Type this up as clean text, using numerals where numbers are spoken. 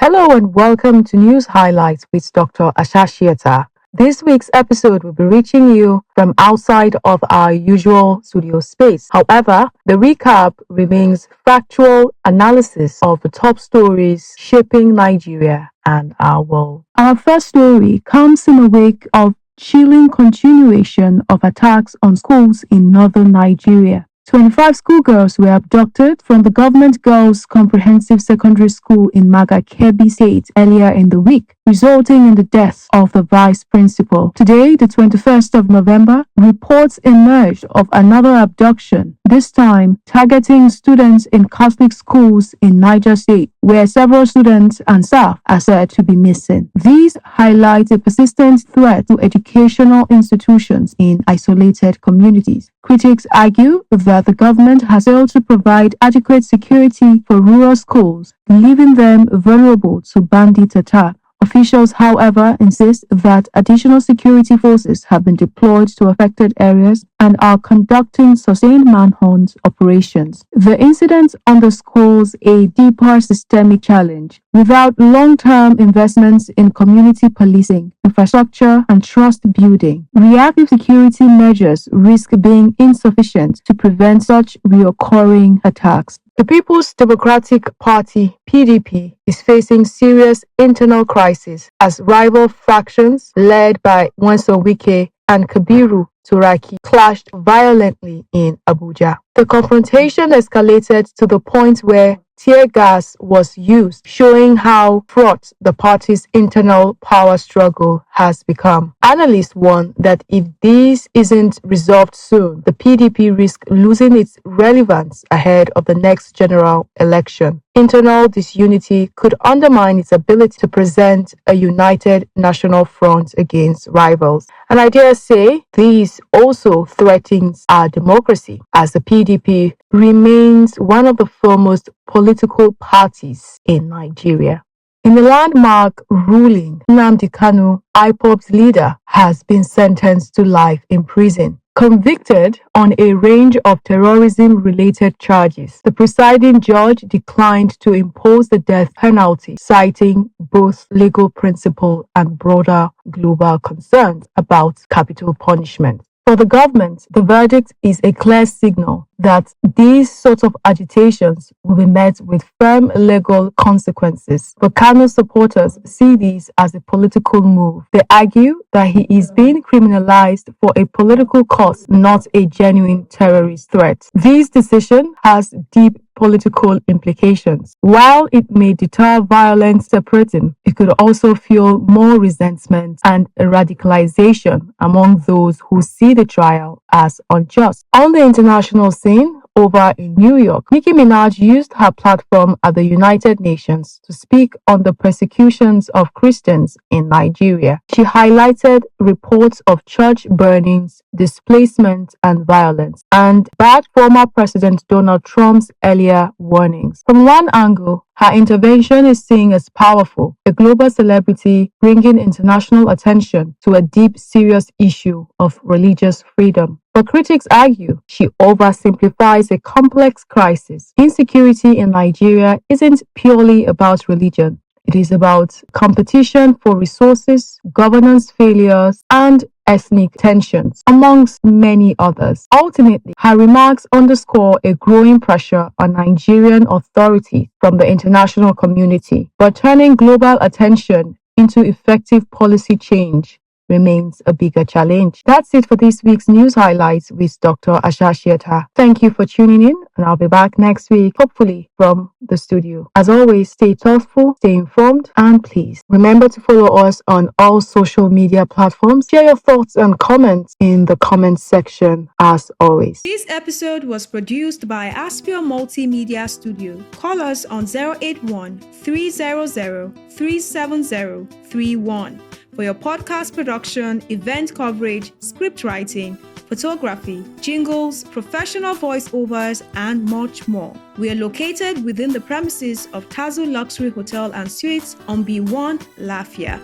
Hello and welcome to News Highlights with Dr. Ashashi Attah. This week's episode will be reaching you from outside of our usual studio space. However, the recap remains factual analysis of the top stories shaping Nigeria and our world. Our first story comes in the wake of chilling continuation of attacks on schools in northern Nigeria. 25 schoolgirls were abducted from the Government Girls Comprehensive Secondary School in Maga, Kebbi State earlier in the week, resulting in the death of the vice principal. Today, the 21st of November, reports emerged of another abduction, this time targeting students in Catholic schools in Niger State, where several students and staff are said to be missing. These highlight a persistent threat to educational institutions in isolated communities. Critics argue that the government has failed to provide adequate security for rural schools, leaving them vulnerable to bandit attack. Officials, however, insist that additional security forces have been deployed to affected areas and are conducting sustained manhunt operations. The incident underscores a deeper systemic challenge. Without long-term investments in community policing, infrastructure, and trust building, reactive security measures risk being insufficient to prevent such recurring attacks. The People's Democratic Party, PDP, is facing serious internal crisis as rival factions led by Nyesom Wike and Kabiru Turaki clashed violently in Abuja. The confrontation escalated to the point where tear gas was used, showing how fraught the party's internal power struggle has become. Analysts warn that if this isn't resolved soon, the PDP risks losing its relevance ahead of the next general election. Internal disunity could undermine its ability to present a united national front against rivals. And I dare say this also threatens our democracy, as the PDP remains one of the foremost political parties in Nigeria. In the landmark ruling, Nnamdi Kanu, IPOB's leader, has been sentenced to life in prison. Convicted on a range of terrorism-related charges, the presiding judge declined to impose the death penalty, citing both legal principle and broader global concerns about capital punishment. For the government, the verdict is a clear signal that these sorts of agitations will be met with firm legal consequences. But Kanu supporters see this as a political move. They argue that he is being criminalized for a political cause, not a genuine terrorist threat. This decision has deep political implications. While it may deter violent separatism, it could also fuel more resentment and radicalization among those who see the trial as unjust. On the international scene, over in New York, Nicki Minaj used her platform at the United Nations to speak on the persecutions of Christians in Nigeria. She highlighted reports of church burnings, displacement, and violence, and backed former President Donald Trump's earlier warnings. From one angle, her intervention is seen as powerful, a global celebrity bringing international attention to a deep, serious issue of religious freedom. But critics argue she oversimplifies a complex crisis. Insecurity in Nigeria isn't purely about religion. It is about competition for resources, governance failures, and ethnic tensions, amongst many others. Ultimately, her remarks underscore a growing pressure on Nigerian authorities from the international community, but turning global attention into effective policy change remains a bigger challenge. That's it for this week's news highlights with Dr. Ashashi Attah. Thank you for tuning in, and I'll be back next week, hopefully from the studio. As always, stay thoughtful, stay informed, and please remember to follow us on all social media platforms. Share your thoughts and comments in the comment section as always. This episode was produced by Aspio Multimedia Studio. Call us on 081 300 37031 for your podcast production, event coverage, script writing, photography, jingles, professional voiceovers, and much more. We are located within the premises of Tazu Luxury Hotel and Suites on B1 Lafia.